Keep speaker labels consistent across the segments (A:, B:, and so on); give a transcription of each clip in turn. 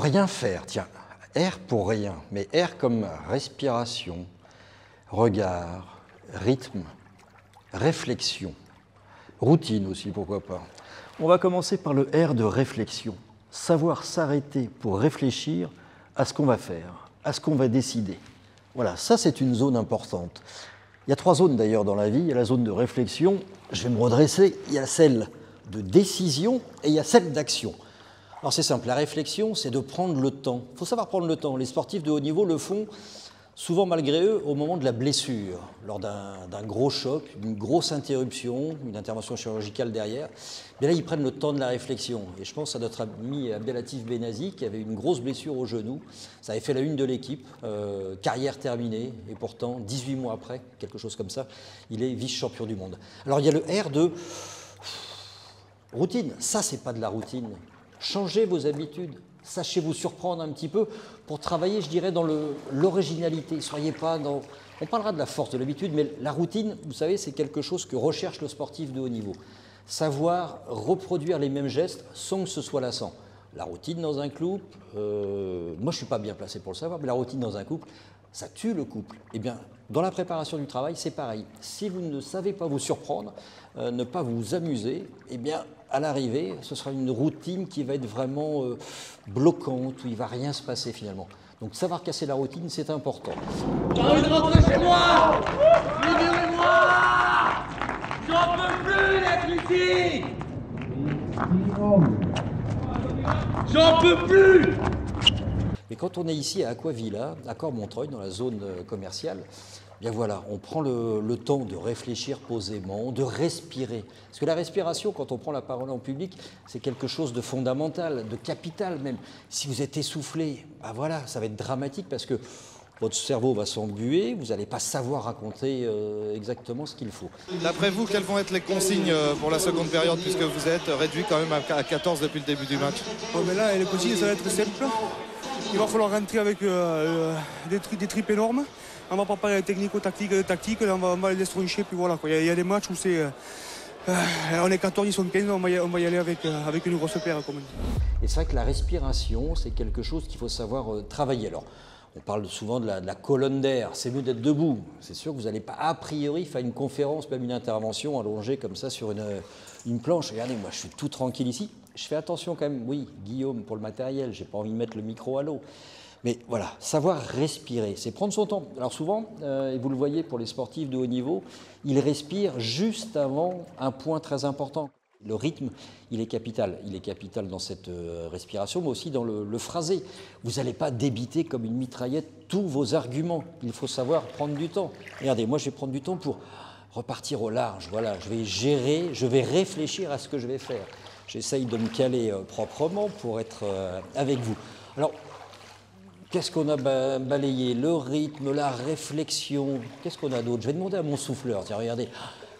A: rien faire, tiens, R pour rien, mais R comme respiration, regard, rythme, réflexion, routine aussi, pourquoi pas. On va commencer par le R de réflexion, savoir s'arrêter pour réfléchir à ce qu'on va faire, à ce qu'on va décider. Voilà, ça c'est une zone importante. Il y a 3 zones d'ailleurs dans la vie, il y a la zone de réflexion, je vais me redresser, il y a celle de décision et il y a celle d'action. Alors c'est simple, la réflexion c'est de prendre le temps, il faut savoir prendre le temps, les sportifs de haut niveau le font souvent malgré eux au moment de la blessure, lors d'un gros choc, d'une grosse interruption, une intervention chirurgicale derrière. Bien là, ils prennent le temps de la réflexion. Et je pense à notre ami Abdelatif Benazi qui avait une grosse blessure au genou. Ça avait fait la une de l'équipe, carrière terminée. Et pourtant, 18 mois après, quelque chose comme ça, il est vice-champion du monde. Alors il y a le R de routine. Ça, c'est pas de la routine. Changez vos habitudes. Sachez vous surprendre un petit peu pour travailler, je dirais, dans l'originalité. Soyez pas dans... On parlera de la force de l'habitude, mais la routine, vous savez, c'est quelque chose que recherche le sportif de haut niveau. Savoir reproduire les mêmes gestes sans que ce soit lassant. La routine dans un couple, moi je ne suis pas bien placé pour le savoir, mais la routine dans un couple, ça tue le couple. Eh bien, dans la préparation du travail, c'est pareil. Si vous ne savez pas vous surprendre, ne pas vous amuser, eh bien, à l'arrivée, ce sera une routine qui va être vraiment bloquante, où il ne va rien se passer finalement. Donc savoir casser la routine, c'est important.
B: J'ai envie de rentrer chez moi! Libérez-moi! J'en peux plus d'être ici! J'en peux plus!
A: Et quand on est ici à Aquavilla, à Cormontreuil, dans la zone commerciale, bien voilà, on prend le temps de réfléchir posément, de respirer. Parce que la respiration, quand on prend la parole en public, c'est quelque chose de fondamental, de capital même. Si vous êtes essoufflé, ben voilà, ça va être dramatique parce que votre cerveau va s'embuer, vous n'allez pas savoir raconter exactement ce qu'il faut.
C: D'après vous, quelles vont être les consignes pour la seconde période, puisque vous êtes réduit quand même à 14 depuis le début du match?
D: Oh, mais là, les consignes, ça va être simple. Il va falloir rentrer avec des tripes énormes. On va préparer les technico-tactiques, on va les troncher, puis voilà. Il y a des matchs où c'est... on est 14, ils sont 15, on va y aller avec une grosse paire, comme on dit.
A: Et c'est vrai que la respiration, c'est quelque chose qu'il faut savoir travailler. Alors, on parle souvent de la colonne d'air, c'est mieux d'être debout. C'est sûr que vous n'allez pas a priori faire une conférence, même une intervention allongée comme ça sur une planche. Regardez, moi je suis tout tranquille ici. Je fais attention quand même, oui, Guillaume, pour le matériel, j'ai pas envie de mettre le micro à l'eau. Mais voilà, savoir respirer, c'est prendre son temps. Alors souvent, et vous le voyez pour les sportifs de haut niveau, ils respirent juste avant un point très important. Le rythme, il est capital. Il est capital dans cette respiration, mais aussi dans le phrasé. Vous n'allez pas débiter comme une mitraillette tous vos arguments. Il faut savoir prendre du temps. Regardez, moi je vais prendre du temps pour repartir au large. Voilà, je vais gérer, je vais réfléchir à ce que je vais faire. J'essaye de me caler proprement pour être avec vous. Alors, qu'est-ce qu'on a balayé? Le rythme, la réflexion. Qu'est-ce qu'on a d'autre? Je vais demander à mon souffleur. Tiens, regardez.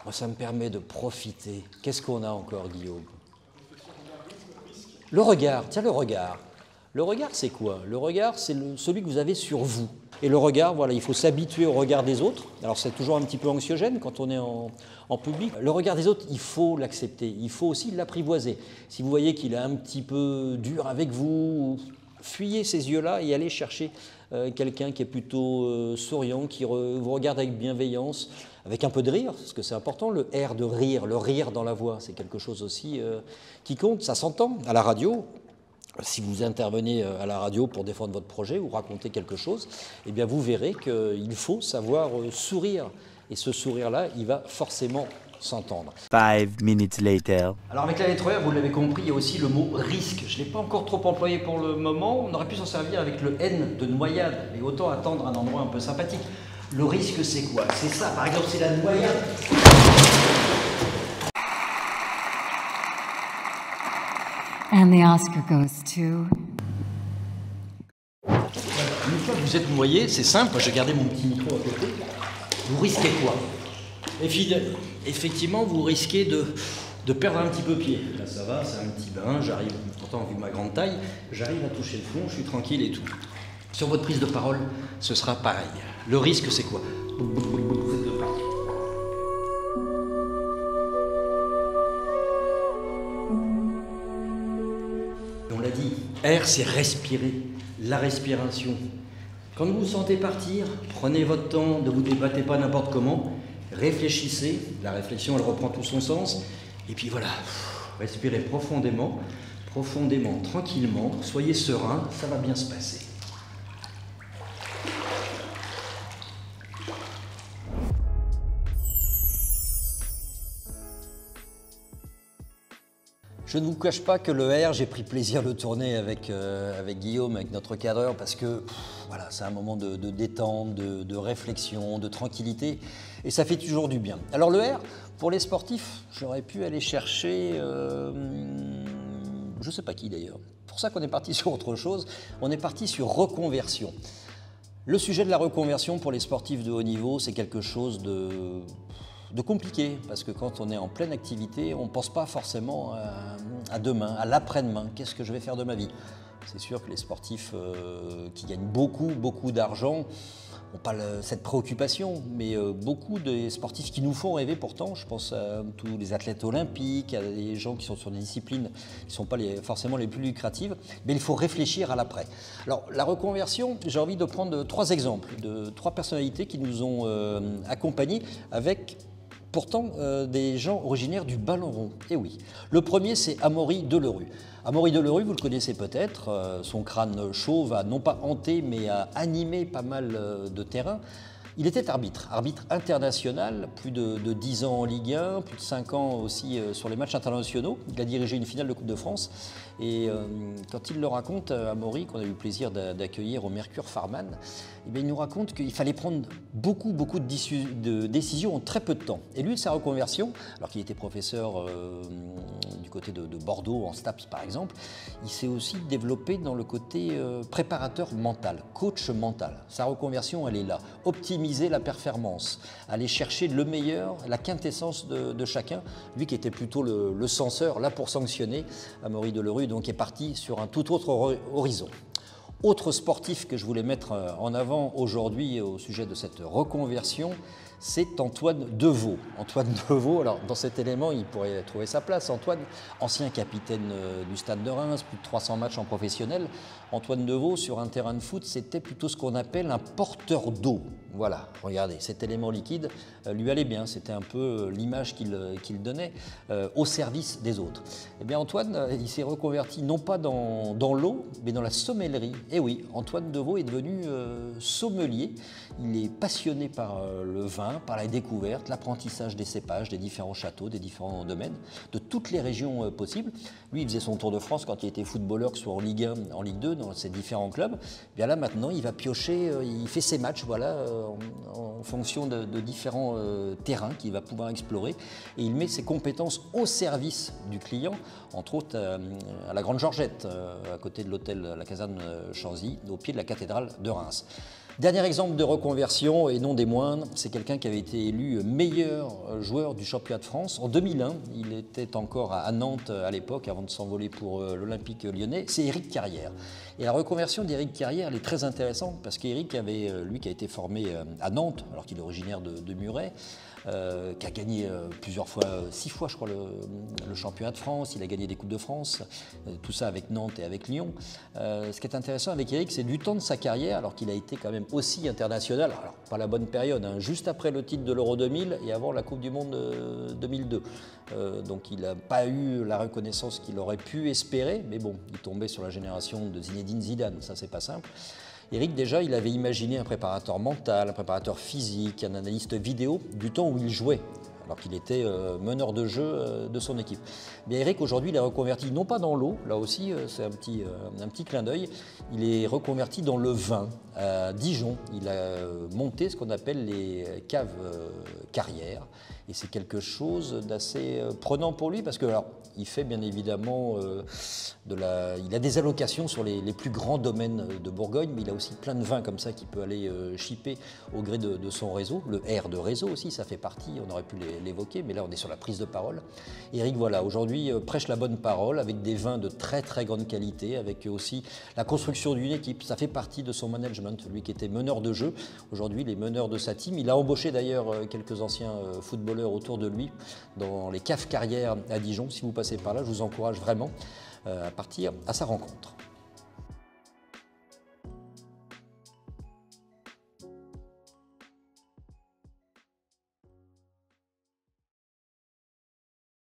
A: Moi, ça me permet de profiter. Qu'est-ce qu'on a encore, Guillaume? Le regard. Tiens, le regard. Le regard, c'est quoi? Le regard, c'est celui que vous avez sur vous. Et le regard, voilà, il faut s'habituer au regard des autres. Alors, c'est toujours un petit peu anxiogène quand on est en public. Le regard des autres, il faut l'accepter. Il faut aussi l'apprivoiser. Si vous voyez qu'il est un petit peu dur avec vous, fuyez ces yeux-là et allez chercher quelqu'un qui est plutôt souriant, qui vous regarde avec bienveillance, avec un peu de rire, parce que c'est important, le R de rire, le rire dans la voix, c'est quelque chose aussi qui compte, ça s'entend. À la radio, si vous intervenez à la radio pour défendre votre projet ou raconter quelque chose, eh bien vous verrez qu'il faut savoir sourire. Et ce sourire-là, il va forcément s'entendre.
E: 5 minutes later.
A: Alors avec la lettre R, vous l'avez compris, il y a aussi le mot risque. Je ne l'ai pas encore trop employé pour le moment. On aurait pu s'en servir avec le N de noyade, mais autant attendre un endroit un peu sympathique. Le risque, c'est quoi? C'est ça, par exemple, c'est la noyade.
F: And the Oscar goes to...
A: Une fois que vous êtes noyé, c'est simple, j'ai gardé mon petit micro à côté. Vous risquez quoi? Effectivement, vous risquez de perdre un petit peu pied. Là, ça va, c'est un petit bain, j'arrive, pourtant, vu ma grande taille, j'arrive à toucher le fond, je suis tranquille et tout. Sur votre prise de parole, ce sera pareil. Le risque, c'est quoi? On l'a dit, R, c'est respirer, la respiration. Quand vous vous sentez partir, prenez votre temps, ne vous débattez pas n'importe comment, réfléchissez, la réflexion elle reprend tout son sens, et puis voilà, respirez profondément, tranquillement, soyez serein, ça va bien se passer. Je ne vous cache pas que le R, j'ai pris plaisir de le tourner avec Guillaume, avec notre cadreur, parce que voilà, c'est un moment de détente, de réflexion, de tranquillité, et ça fait toujours du bien. Alors le R, pour les sportifs, j'aurais pu aller chercher, je ne sais pas qui d'ailleurs. Pour ça qu'on est parti sur autre chose, on est parti sur reconversion. Le sujet de la reconversion pour les sportifs de haut niveau, c'est quelque chose de compliqué, parce que quand on est en pleine activité, on ne pense pas forcément à demain, à l'après-demain. Qu'est-ce que je vais faire de ma vie? C'est sûr que les sportifs qui gagnent beaucoup d'argent n'ont pas cette préoccupation, mais beaucoup des sportifs qui nous font rêver pourtant, je pense à tous les athlètes olympiques, à des gens qui sont sur des disciplines qui ne sont pas forcément les plus lucratives, mais il faut réfléchir à l'après. Alors la reconversion, j'ai envie de prendre 3 exemples de 3 personnalités qui nous ont accompagnés avec pourtant des gens originaires du ballon rond. Et oui, le premier c'est Amaury Delerue. Amaury Delerue, vous le connaissez peut-être, son crâne chauve a non pas hanté mais a animé pas mal de terrains. Il était arbitre international, plus de 10 ans en Ligue 1, plus de 5 ans aussi sur les matchs internationaux. Il a dirigé une finale de Coupe de France et quand il le raconte, Amaury, qu'on a eu le plaisir d'accueillir au Mercure Farman, eh bien, il nous raconte qu'il fallait prendre beaucoup de décisions en très peu de temps. Et lui, sa reconversion, alors qu'il était professeur du côté de Bordeaux, en STAPS par exemple, il s'est aussi développé dans le côté préparateur mental, coach mental. Sa reconversion, elle est là. Optimiser la performance, aller chercher le meilleur, la quintessence de chacun. Lui qui était plutôt le censeur, là pour sanctionner, Amaury Delerue, donc est parti sur un tout autre horizon. Autre sportif que je voulais mettre en avant aujourd'hui au sujet de cette reconversion, c'est Antoine Deveau. Antoine Deveau, alors dans cet élément, il pourrait trouver sa place. Antoine, ancien capitaine du Stade de Reims, plus de 300 matchs en professionnel. Antoine Deveau, sur un terrain de foot, c'était plutôt ce qu'on appelle un porteur d'eau. Voilà, regardez, cet élément liquide lui allait bien. C'était un peu l'image qu'il donnait au service des autres. Eh bien, Antoine, il s'est reconverti non pas dans l'eau, mais dans la sommellerie. Et oui, Antoine Deveau est devenu sommelier. Il est passionné par le vin, par la découverte, l'apprentissage des cépages, des différents châteaux, des différents domaines, de toutes les régions possibles. Lui, il faisait son tour de France quand il était footballeur, que ce soit en Ligue 1, en Ligue 2, dans ses différents clubs. Bien là, maintenant, il va piocher, il fait ses matchs, voilà, en fonction de différents terrains qu'il va pouvoir explorer. Et il met ses compétences au service du client, entre autres à la Grande Georgette, à côté de l'hôtel, la caserne Chanzy, au pied de la cathédrale de Reims. Dernier exemple de reconversion, et non des moindres, c'est quelqu'un qui avait été élu meilleur joueur du championnat de France en 2001. Il était encore à Nantes à l'époque, avant de s'envoler pour l'Olympique lyonnais. C'est Éric Carrière. Et la reconversion d'Éric Carrière, elle est très intéressante parce qu'Éric avait, lui qui a été formé à Nantes, alors qu'il est originaire de Muret, qui a gagné plusieurs fois, 6 fois je crois, le championnat de France, il a gagné des Coupes de France, tout ça avec Nantes et avec Lyon. Ce qui est intéressant avec Éric, c'est du temps de sa carrière, alors qu'il a été quand même aussi international, alors pas la bonne période, hein, juste après le titre de l'Euro 2000 et avant la Coupe du Monde 2002. Donc il n'a pas eu la reconnaissance qu'il aurait pu espérer, mais bon, il tombait sur la génération de Zinedine Zidane, ça c'est pas simple. Éric, déjà, il avait imaginé un préparateur mental, un préparateur physique, un analyste vidéo du temps où il jouait, alors qu'il était meneur de jeu de son équipe. Mais Éric, aujourd'hui, il est reconverti non pas dans l'eau, là aussi, c'est un petit clin d'œil, il est reconverti dans le vin. À Dijon, il a monté ce qu'on appelle les caves Carrière. Et c'est quelque chose d'assez prenant pour lui, parce que, alors, il fait bien évidemment il a des allocations sur les plus grands domaines de Bourgogne, mais il a aussi plein de vins comme ça qui peut aller shipper au gré de son réseau. Le R de réseau aussi, ça fait partie, on aurait pu l'évoquer, mais là on est sur la prise de parole. Éric, voilà, aujourd'hui prêche la bonne parole avec des vins de très très grande qualité, avec aussi la construction d'une équipe. Ça fait partie de son management, lui qui était meneur de jeu. Aujourd'hui, il est meneur de sa team. Il a embauché d'ailleurs quelques anciens footballeurs autour de lui dans les caves Carrière à Dijon. Si vous passez par là, je vous encourage vraiment à partir à sa rencontre.